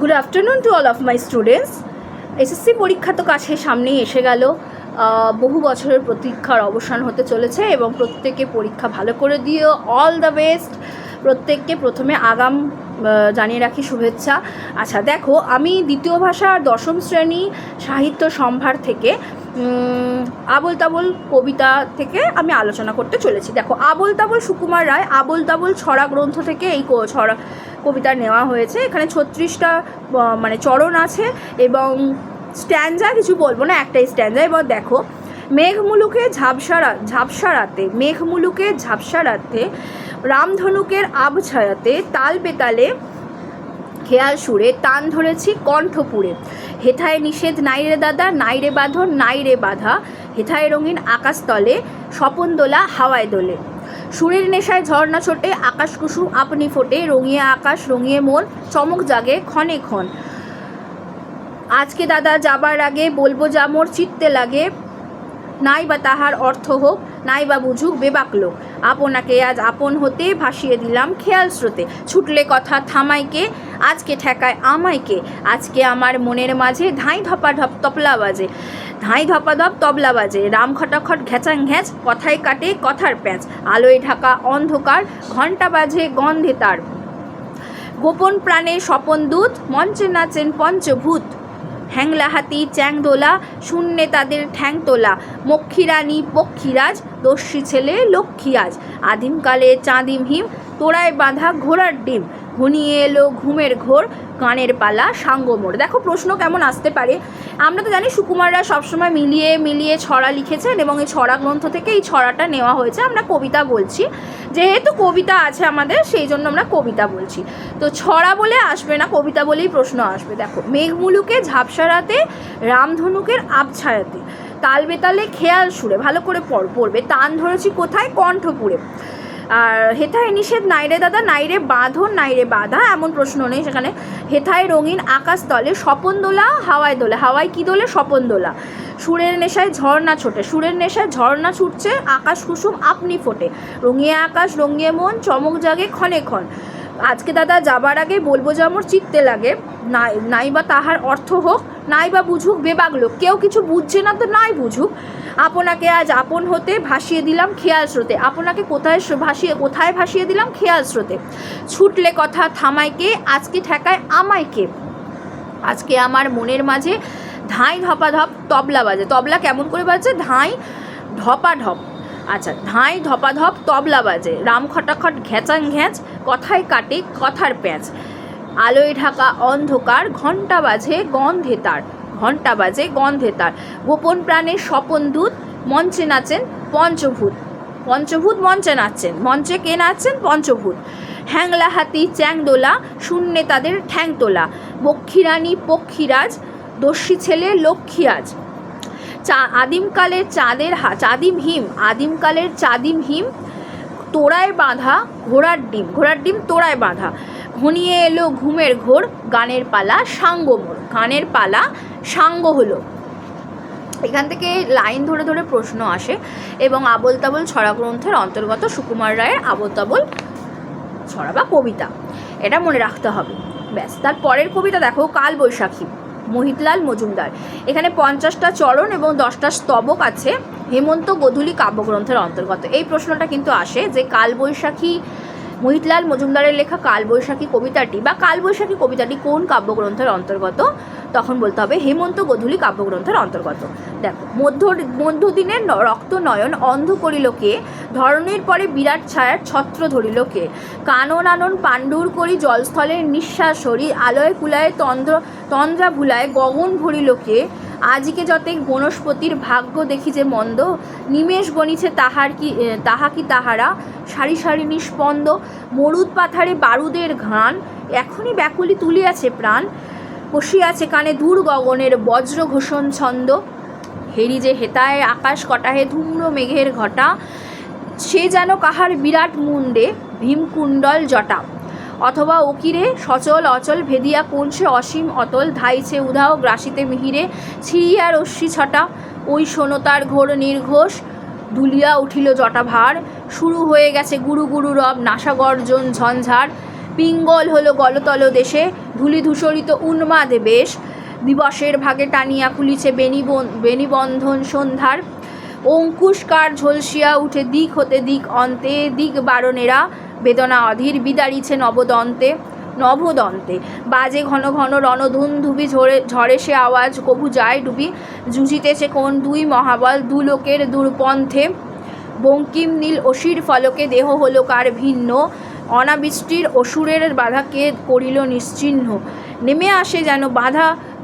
Good afternoon to all of my students. SSC পরীক্ষা তো কাছে সামনেই এসে গেল। বহু বছরের প্রতীক্ষার অবসান হতে চলেছে এবং প্রত্যেকে পরীক্ষা ভালো করে দিও। অল দ্য বেস্ট প্রত্যেককে। প্রথমে আগাম জানিয়ে রাখি শুভেচ্ছা। আচ্ছা দেখো, আমি দ্বিতীয় ভাষার দশম শ্রেণী সাহিত্য সম্ভার থেকে আবোল তাবোল কবিতা থেকে আমি আলোচনা করতে চলেছি। দেখো, আবোল তাবোল সুকুমার রায় আবোল তাবোল ছড়া গ্রন্থ থেকে এই ছড়া কবিতা নেওয়া হয়েছে। এখানে 36টা মানে চরণ আছে এবং স্ট্যান্ডা কিছু বলবো না, একটাই স্ট্যান্ডা। এবার দেখো, মেঘমুলুকে ঝাপসা রাতে, মেঘমুলুকে ঝাপসা রাতে, রামধনুকের আবছায়াতে, তাল বেতালে খেয়াল সুরে টান ধরেছি কণ্ঠপুরে, হেথায় নিষেধ নাইরে দাদা, নাইরে বাঁধন নাইরে বাধা, হেথায় রঙিন আকাশতলে, স্বপন দোলা হাওয়ায় দোলে, সুরের নেশায় ঝর্ণা ছোটে, আকাশ কুসুম আপনি ফোটে, রঙিয়ে আকাশ রঙিয়ে মন, চমক জাগে ক্ষণে ক্ষণ, আজকে দাদা যাবার আগে বলবো যা মোর চিত্তে লাগে, নাই বা তাহার অর্থ হোক নাই বা বুঝুক বেবাক লোক, আপনাকে আজ আপন হতে ভাসিয়ে দিলাম খেয়াল স্রোতে, ছুটলে কথা থামাইকে আজকে ঠেকায় আমাইকে, আজকে আমার মনের মাঝে ধাঁই ধপাধপ তবলা বাজে, ধাঁই ধপাধপ তবলা বাজে, রাম খটাখট ঘ্যাচাং ঘ্যাচ, কথায় কাটে কথার প্যাঁচ, আলোয় ঢাকা অন্ধকার ঘণ্টা বাজে গন্ধে তার, গোপন প্রাণে স্বপন দূত মঞ্চে নাচেন পঞ্চভূত, হ্যাংলা হাতি চ্যাংদোলা শূন্যে তাদের ঠ্যাং তোলা, মক্ষীরানী পক্ষীরাজ দস্যি ছেলে লক্ষ্মী আজ, আদিমকালে চাঁদিম হিম তোড়ায় বাঁধা ঘোড়ার ডিম, ঘনিয়ে এলো ঘুমের ঘোর গানের পালা সাঙ্গমোর। দেখো প্রশ্ন কেমন আসতে পারে। আমরা তো জানি সুকুমাররা সবসময় মিলিয়ে মিলিয়ে ছড়া লিখেছেন এবং এই ছড়া গ্রন্থ থেকে এই ছড়াটা নেওয়া হয়েছে। আমরা কবিতা বলছি, যেহেতু কবিতা আছে আমাদের সেই জন্য আমরা কবিতা বলছি। তো ছড়া বলে আসবে না, কবিতা বলেই প্রশ্ন আসবে। দেখো, মেঘমুলুকে ঝাপসা রাতে, রামধনুকের আবছায়াতে, তাল বেতালে খেয়াল সুরে, ভালো করে পড়বে, টান ধরেছি কোথায় কণ্ঠপুরে, আর হেথায় নিষেধ নাইরে দাদা নাইরে বাঁধন নাইরে বাধা এমন প্রশ্ন নেই সেখানে, হেথায় রঙিন আকাশ তলে, স্বপন দোলা হাওয়ায় দোলে, হাওয়ায় কী দোলে স্বপন দোলা, সুরের নেশায় ঝর্ণা ছোটে, সুরের নেশায় ঝর্ণা ছুটছে, আকাশ কুসুম আপনি ফোটে, রঙিয়ে আকাশ রঙিয়ে মন চমক জাগে ক্ষণে ক্ষণ, আজকে দাদা যাবার আগে বলবো যে আমার চিত্তে লাগে, নাই বা তাহার অর্থ হোক নাই বা বুঝুক বেবাক লোক, কেউ কিছু বুঝছে না তো নাই বুঝুক, আপনাকে আজ আপন হতে ভাসিয়ে দিলাম খেয়াল স্রোতে, আপনাকে কোথায় ভাসিয়ে দিলাম খেয়াল স্রোতে, ছুটলে কথা থামাইকে আজকে ঠেকায় আমাইকে, আজকে আমার মনের মাঝে ধাঁই ধপাধপ তবলা বাজে, তবলা কেমন করে বাজে, ধাঁই ধপাধপ, আচ্ছা ধাঁই ধপাধপ তবলা বাজে, রাম খটাখট ঘ্যাচাং ঘ্যাচ, কথায় কাটে কথার প্যাঁচ, আলোয় ঢাকা অন্ধকার ঘণ্টা বাজে গন্ধে তার, ঘণ্টা বাজে গন্ধে তার, গোপন প্রাণের স্বপন দূত মঞ্চে নাচেন পঞ্চভূত, পঞ্চভূত মঞ্চে নাচছেন, মঞ্চে কে নাচছেন পঞ্চভূত, হ্যাংলা হাতি চ্যাংদোলা শূন্যে তাদের ঠ্যাং তোলা, মক্ষীরানী পক্ষীরাজ দস্যি ছেলে লক্ষ্মী আজ, আদিমকালের আদিমকালের চাঁদিম হিম তোড়ায় বাঁধা ঘোড়ার ডিম তোড়ায় বাঁধা, ঘনিয়ে এলো ঘুমের ঘোর গানের পালা সাঙ্গমোর, গানের পালা সাঙ্গ হলো। এখান থেকে লাইন ধরে ধরে প্রশ্ন আসে এবং আবোল তাবোল ছড়া গ্রন্থের অন্তর্গত সুকুমার রায়ের আবোল তাবোল ছড়া বা কবিতা, এটা মনে রাখতে হবে। ব্যাস, তার পরের কবিতা দেখো, কালবৈশাখী মোহিতলাল মজুমদার। এখানে 50টা চরণ এবং 10টা স্তবক আছে, হেমন্ত গোধূলি কাব্যগ্রন্থের অন্তর্গত। এই প্রশ্নটা কিন্তু আসে যে কালবৈশাখী মোহিতলাল মজুমদারের লেখা কালবৈশাখী কবিতাটি বা কালবৈশাখী কবিতাটি কোন কাব্যগ্রন্থের অন্তর্গত, তখন বলতে হবে হেমন্ত গোধূলি কাব্যগ্রন্থের অন্তর্গত। দেখো, মধ্যদিনের রক্ত নয়ন অন্ধ করিল কে, ধরণীর পরে বিরাট ছায়ার ছত্র ধরিল কে, কানন আনন পাণ্ডুর করি জলস্থলের নিঃশ্বাস হরি, আলয় কুলায় তন্দ্রা ভুলায় গগন ভরিল কে, আজিকে যতেক বনস্পতির ভাগ্য দেখি যে মন্দ, নিমেষ গণিছে তাহা কি তাহারা, সারি সারি নিষ্পন্দ, মরুদ পাথারে বারুদের ঘ্রাণ, এখনই ব্যাকুলি তুলিয়াছে প্রাণ, বসিয়াছে কানে দূর গগনের বজ্র ঘোষণ ছন্দ, হেরি যে হেতায় আকাশ কটাহে ধূম্র মেঘের ঘটা, সে যেন কাহার বিরাট মুন্ডে ভীমকুণ্ডল জটা, অথবা অকিরে সচল অচল ভেদিয়া কোনসে অসীম অতল, ধাইছে উধাও গ্রাসিতে মিহিরে ছিঁড়িয়া রশ্মি ছটা, ওই শোনতার ঘোর নির্ঘোষ দুলিয়া উঠিল জটা ভার, শুরু হয়ে গেছে গুরু গুরু রব নাসা গর্জন ঝঞ্ঝার, পিঙ্গল হলো গলতল দেশে ধূলিধূসরিত উন্মাদ বেশ, দিবসের ভাগে টানিয়া খুলিছে বেণীবন্ধন সন্ধ্যার। অঙ্কুশকার ঝলসিয়া উঠে দিক হতে দিক অন্তে, দিক বারণেরা বেদনা অধীর বিদারিছে নভদন্তে। বাজে ঘন ঘন রণধুন্ধুবি ঝরে সে আওয়াজ, কভু যায় ডুবি জুঝিতেছে কোন দুই মহাবল দু লোকের দূরপন্থে। বঙ্কিম নীল অসির ফলকে দেহ হলো কার ভিন্ন, অনাবৃষ্টির অসুরের বাধাকে করিল নিশ্চিহ্ন। নেমে আসে যেন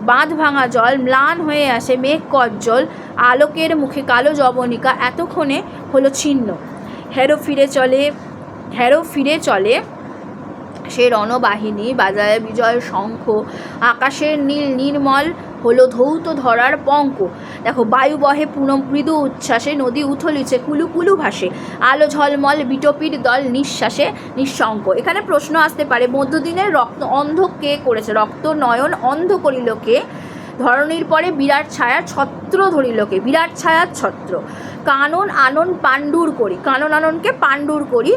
বাঁধ ভাঙা জল, ম্লান হয়ে আসে মেঘ কজ্জল, আলোকের মুখে কালো জবনিকা এতক্ষণে হলো ছিন্ন। হেরো ফিরে চলে সে রণবাহিনী, বাজায় বিজয় শঙ্খ, আকাশের নীল নির্মল হলো ধৌত ধরার পঙ্ক। দেখো, বায়ু বহে মৃদু উচ্ছ্বাসে, নদী উথলিছে কুলু কুলু ভাসে, আলো ঝলমল বিটপির দল নিঃশ্বাসে নিঃশঙ্ক। এখানে প্রশ্ন আসতে পারে, মধ্যদিনের রক্ত অন্ধ কে করেছে? রক্ত নয়ন অন্ধ করিল কে? ধরণীর পরে বিরাট ছায়ার ছত্র ধরিল কে? বিরাট ছায়ার ছত্র। কানন আনন পাণ্ডুর করি, কানন আননকে পাণ্ডুর করি,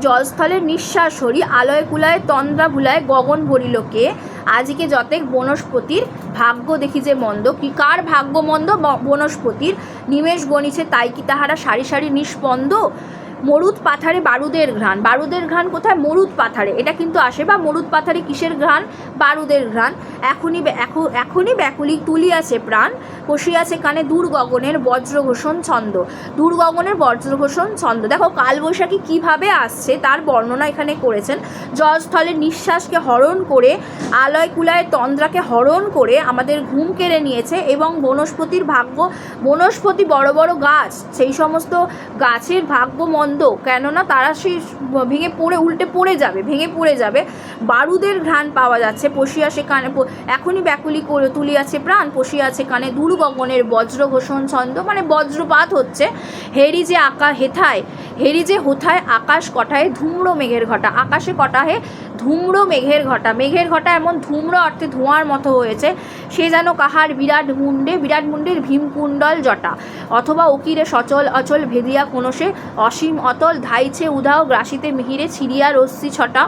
জলস্থলে নিঃশ্বাস হরি, আলয় কুলায় তন্দ্রা ভুলায় গগন ভরিল কে? আজকে যতেক বনস্পতির ভাগ্য দেখি যে মন্দ। কি কার ভাগ্য মন্দ? বনস্পতির। নিমেষ গণিছে তাই কি তাহারা সারি সারি নিষ্পন্দ। মরুদ পাথারে বারুদের ঘ্রাণ। বারুদের ঘ্রাণ কোথায়? মরুদ পাথারে। এটা কিন্তু আসে, বা মরুদ পাথারে কিসের ঘ্রাণ? বারুদের ঘ্রাণ। এখনই ব্যাকুলি তুলিয়াছে প্রাণ, কষিয়াছে কানে দূর গগনের বজ্রঘোষণ ছন্দ। দূর গগনের বজ্রঘোষণ ছন্দ। দেখো, কালবৈশাখী কিভাবে আসছে তার বর্ণনা এখানে করেছেন। জলস্থলে নিঃশ্বাসকে হরণ করে, আলয় কুলায় তন্দ্রাকে হরণ করে আমাদের ঘুম কেড়ে নিয়েছে। এবং বনস্পতি বড় বড় গাছ, সেই সমস্ত গাছের ভাগ্য মন্দ, কেননা তারা সেই উল্টে পড়ে যাবে, ভেঙে পড়ে যাবে। বারুদের ঘ্রাণ পাওয়া যাচ্ছে, পশিয়াছে কানে, এখনই ব্যাকুলি করে তুলিয়াছে প্রাণ, পশিয়াছে কানে দূর গগনের বজ্রঘোষণ ছন্দ, মানে বজ্রপাত হচ্ছে। হেরি যে হোথায় আকাশ কটায় ধূম্র মেঘের ঘটা। আকাশে কটাহে ধূম্র মেঘের ঘটা। মেঘের ঘটা এমন ধূম্র অর্থে ধোঁয়ার মতো হয়েছে, সে যেন কাহার বিরাট মুন্ডের ভীমকুণ্ডল জটা, অথবা উকিরে সচল অচল ভেদিয়া কোনো সে অসীম অতল, ধাইছে উধাও গ্রাসিতে মিহিরে ছিড়িয়া রশ্মি ছটা।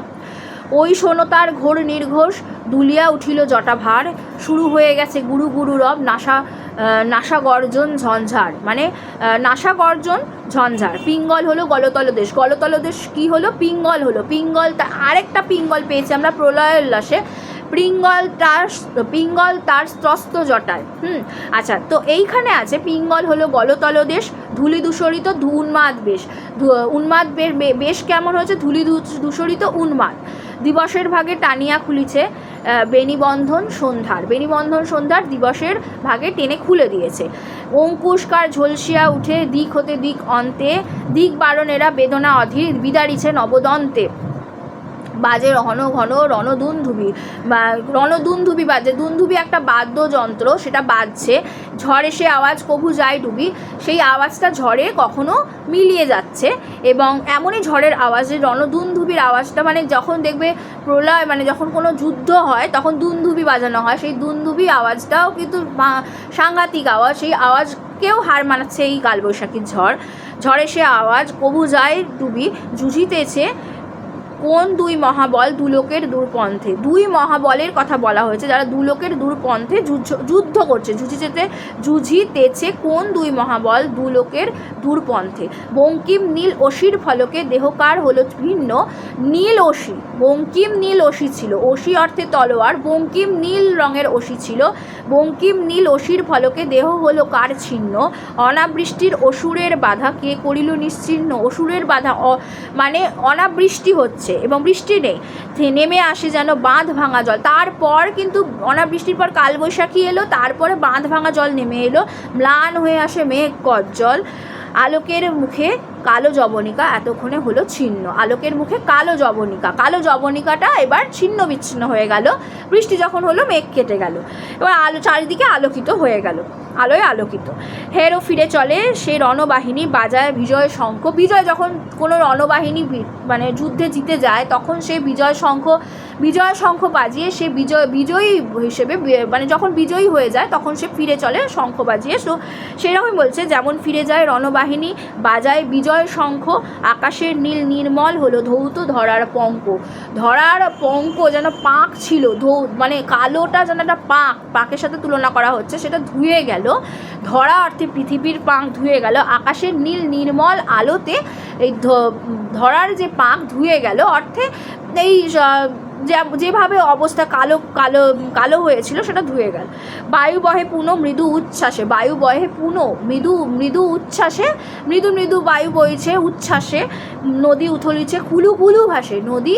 ওই শোনতার ঘোর নির্ঘোষ দুলিয়া উঠিল জটা ভার, শুরু হয়ে গেছে গুরু গুরু রব নাসা গর্জন ঝঞ্ঝার, মানে নাসা গর্জন ঝঞ্ঝার। পিঙ্গল হলো গলতল দেশ। গলতল দেশ কি হলো? পিঙ্গল হলো। পিঙ্গল, আরেকটা পিঙ্গল পেয়েছি আমরা প্রলয়ের উল্লাসে। পিঙ্গল তার ত্রস্ত জটায়। আচ্ছা, তো এইখানে আছে পিঙ্গল হলো গলতল দেশ, ধূলি দূষরিত উন্মাদ বেশ। উন্মাদ বেশ কেমন হয়েছে? ধূলি দূষরিত উন্মাদ। দিবসের ভাগে টানিয়া খুলিছে বেণীবন্ধন সন্ধ্যার দিবসের ভাগে টেনে খুলে দিয়েছে। অঙ্কুশকার ঝলসিয়া উঠে দিক হতে দিক অন্তে, দিক বারণেরা বেদনা অধীর বিদারিছে নবদন্তে। বাজে ঘন ঘন রণদুন্ধুবি বাজে। দুন্ধুবি একটা বাদ্যযন্ত্র, সেটা বাজছে। ঝড়ে সে আওয়াজ কভু যায় ডুবি, সেই আওয়াজটা ঝড়ে কখনো মিলিয়ে যাচ্ছে। এবং এমনই ঝড়ের আওয়াজ, রণদুন্ধুবির আওয়াজটা, মানে যখন দেখবে প্রলয়, মানে যখন কোনো যুদ্ধ হয় তখন দুন্ধুবি বাজানো হয়, সেই দুন্ধুবি আওয়াজটাও কিন্তু সাংঘাতিক আওয়াজ। সেই আওয়াজকেও হার মানাচ্ছে এই কালবৈশাখীর ঝড়ে সে আওয়াজ কভু যায় ডুবি জুঝিতেছে কোন দুই মহাবল দুলোকের দূরপন্থে। দুই মহাবলের কথা বলা হয়েছে, যারা দুলোকের দূরপন্থে যুদ্ধ করছে। জুঝিতেছে কোন দুই মহাবল দুলোকের দূরপন্থে। বঙ্কিম নীল অসির ফলকে দেহকার হলো ভিন্ন। নীল অসি, বঙ্কিম নীল অসি ছিল, অসি অর্থে তলোয়ার, বঙ্কিম নীল রঙের অসি ছিল। বঙ্কিম নীল অসির ফলকে দেহ হলো কার ছিন্ন। অনাবৃষ্টির অসুরের বাধা কে করিল নিশ্চিহ্ন। অসুরের বাধা, মানে অনাবৃষ্টি হচ্ছে এবং বৃষ্টি নেই, নেমে আসে যেন বাঁধ ভাঙা জল। তারপর কিন্তু অনাবৃষ্টির পর কালবৈশাখী এলো, তারপরে বাঁধ ভাঙা জল নেমে এলো, ম্লান হয়ে আসে মেঘ কজ্জল, আলোকের মুখে কালো জবনিকা এতক্ষণে হলো ছিন্ন। আলোকের মুখে কালো জবনিকাটা এবার ছিন্ন বিচ্ছিন্ন হয়ে গেল। বৃষ্টি যখন হলো, মেঘ কেটে গেল, এবার চারিদিকে আলোকিত হয়ে গেল, আলোয় আলোকিত। হেরো ফিরে চলে সে রণবাহিনী, বাজায় বিজয় শঙ্খ। বিজয়, যখন কোনো রণবাহিনী মানে যুদ্ধে জিতে যায়, তখন সে বিজয় শঙ্খ বাজিয়ে সে বিজয়ী হিসেবে, মানে যখন বিজয়ী হয়ে যায় তখন সে ফিরে চলে শঙ্খ বাজিয়ে। সেরকমই বলছে, যেমন ফিরে যায় রণবাহিনী, বাজায় বিজয় বিজয় শঙ্খ, আকাশের নীল নির্মল হলো ধৌত ধরার পঙ্ক। ধরার পঙ্ক যেন পাঁক ছিল, মানে কালোটা যেন একটা পাঁকের সাথে তুলনা করা হচ্ছে, সেটা ধুয়ে গেল। ধরা অর্থে পৃথিবীর পাঁক ধুয়ে গেল, আকাশের নীল নির্মল আলোতে এই ধরার যে পাঁক ধুয়ে গেল অর্থে এই যেভাবে অবস্থা কালো কালো কালো হয়েছিল সেটা ধুয়ে গেল। বায়ু বহে পুনঃ মৃদু উচ্ছ্বাসে, বায়ু বহে পুনঃ মৃদু উচ্ছ্বাসে, মৃদু মৃদু বায়ু বইছে উচ্ছ্বাসে, নদী উথলিছে কুলু কুলু ভাসে, নদী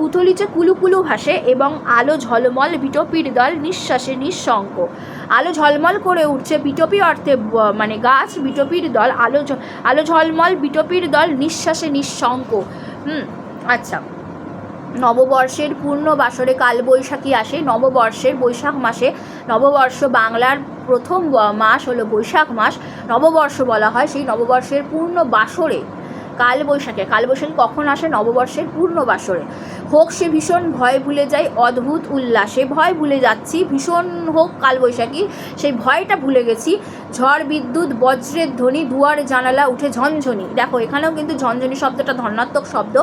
উথলিছে কুলু কুলু ভাসে, এবং আলো ঝলমল বিটপির দল নিঃশ্বাসে নিঃশঙ্ক। আলো ঝলমল করে উঠছে, বিটপি অর্থে মানে গাছ, বিটপির দল আলো ঝলমল বিটপির দল নিঃশ্বাসে নিঃশঙ্ক। আচ্ছা, নববর্ষের পূর্ণ বাসরে কালবৈশাখী আসে। নববর্ষের বৈশাখ মাসে, নববর্ষ বাংলার প্রথম মাস হলো বৈশাখ মাস, নববর্ষ বলা হয়। সেই নববর্ষের পূর্ণ বাসরে কালবৈশাখী কখন আসে? নববর্ষের পূর্ণ বাসরে। হোক সে ভীষণ, ভয় ভুলে যাই অদ্ভুত উল্লাসে, ভয় ভুলে যাচ্ছি, ভীষণ হোক কালবৈশাখী, সেই ভয়টা ভুলে গেছি। ঝড় বিদ্যুৎ বজ্রের ধ্বনি, দুয়ার জানালা উঠে ঝনঝনি। দেখো এখানেও কিন্তু ঝনঝনি শব্দটা ধনাত্মক শব্দ।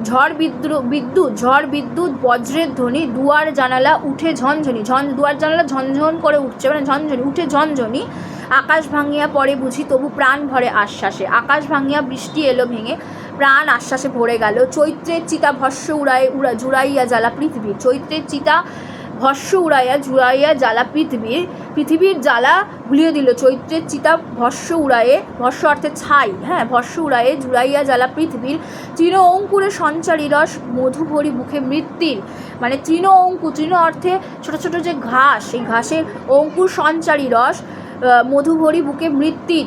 ঝড় বিদ্যুৎ বজ্রের ধ্বনি, দুয়ার জানালা উঠে ঝনঝনি, দুয়ার জানালা ঝনঝন করে উঠছে, মানে ঝনঝনি উঠে ঝনঝনি। আকাশ ভাঙিয়া পড়ে বুঝি তবু প্রাণ ভরে আশ্বাসে, আকাশ ভাঙিয়া বৃষ্টি এলো ভেঙে, প্রাণ আশ্বাসে ভরে গেল। চৈত্রের চিতা ভস্য জুড়াইয়া জ্বালা পৃথিবীর, চৈত্রের চিতা ভস্য জুড়াইয়া জ্বালা পৃথিবীর জ্বালা ভুলিয়ে দিল। চৈত্রের চিতা ভস্য অর্থে ছাই, হ্যাঁ, ভস্য জুড়াইয়া জ্বালা পৃথিবীর। তৃণ অঙ্কুরে সঞ্চারী রস মধু ভরি বুকে মৃত্যুর, মানে তৃণ অর্থে ছোট ছোট যে ঘাস, সেই ঘাসের অঙ্কুর সঞ্চারী রস মধু ভরি বুকে মৃত্যুর।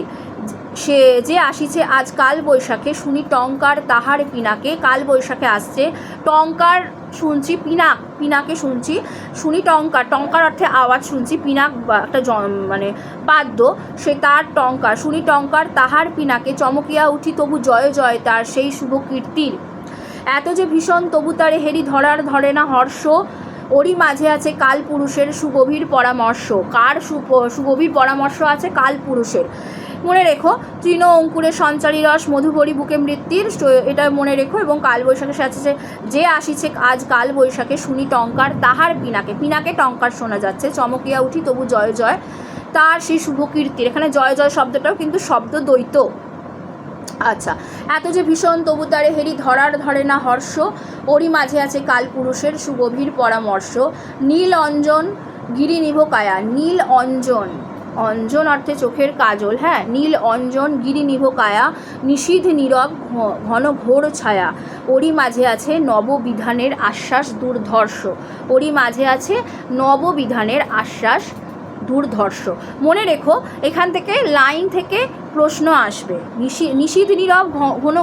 সে যে আসিছে আজ কাল বৈশাখে, শুনি টঙ্কার তাহার পিনাকে। কাল বৈশাখে আসছে, টঙ্কার শুনছি, পিনাকে শুনছি, শুনি টঙ্কার অর্থে আওয়াজ শুনছি, পিনাক একটা মানে বাদ্য, সে তার টঙ্কার, শুনি টঙ্কার তাহার পিনাকে, চমকিয়া উঠি তবু জয় জয় তার সেই শুভ কীর্তির। এত যে ভীষণ তবু তারে হেরি ধরে না হর্ষ, ওরই মাঝে আছে কাল পুরুষের সুগভীর পরামর্শ। কার সুগভীর পরামর্শ আছে? কাল পুরুষের। মনে রেখো, তৃণ অঙ্কুরের সঞ্চারী রস মধুভরি বুকে মৃত্যুর, এটা মনে রেখো। এবং কালবৈশাখে আছে যে আসিছে আজ কাল বৈশাখে, শুনি টঙ্কার তাহার পিনাকে টঙ্কার শোনা যাচ্ছে, চমকিয়া উঠি তবু জয় জয় তার সেই শুভ কীর্তির। এখানে জয় জয় শব্দটাও কিন্তু শব্দ দ্বৈত। আচ্ছা, এত যে ভীষণ তবু তারে হেরি ধরে না হর্ষ, ওরই মাঝে আছে কাল পুরুষের সুগভীর পরামর্শ। নীল অঞ্জন গিরিনিভ কায়া, নীল অঞ্জন অর্থে চোখের কাজল, হ্যাঁ, নীল অঞ্জন গিরিনিভ কায়া, নিষিদ্ধ নীরব ঘন ঘোর ছায়া, ওরই মাঝে আছে নববিধানের আশ্বাস দুর্ধর্ষ, ওরই মাঝে আছে নববিধানের আশ্বাস দুর্ধর্ষ। মনে রেখো, এখান থেকে লাইন থেকে প্রশ্ন আসবে। নিষিদ্ধ নীরব ঘন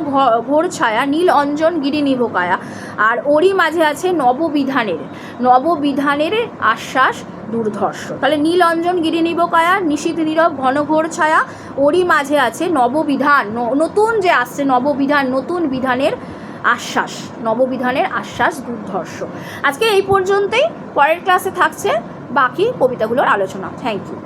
ঘোর ছায়া, নীল অঞ্জন গিরিনিভ কায়া, আর ওরই মাঝে আছে নববিধানের আশ্বাস দুর্ধর্ষ। তাহলে নীল অঞ্জন গিরিনিভ কায়া, নিষিদ্ধ নীরব ঘন ঘোর ছায়া, ওরই মাঝে আছে নববিধান, নতুন যে আসছে নববিধান, নতুন বিধানের আশ্বাস, নববিধানের আশ্বাস দুর্ধর্ষ। আজকে এই পর্যন্তই, পরের ক্লাসে থাকছে বাকি কবিতাগুলোর আলোচনা। Thank you.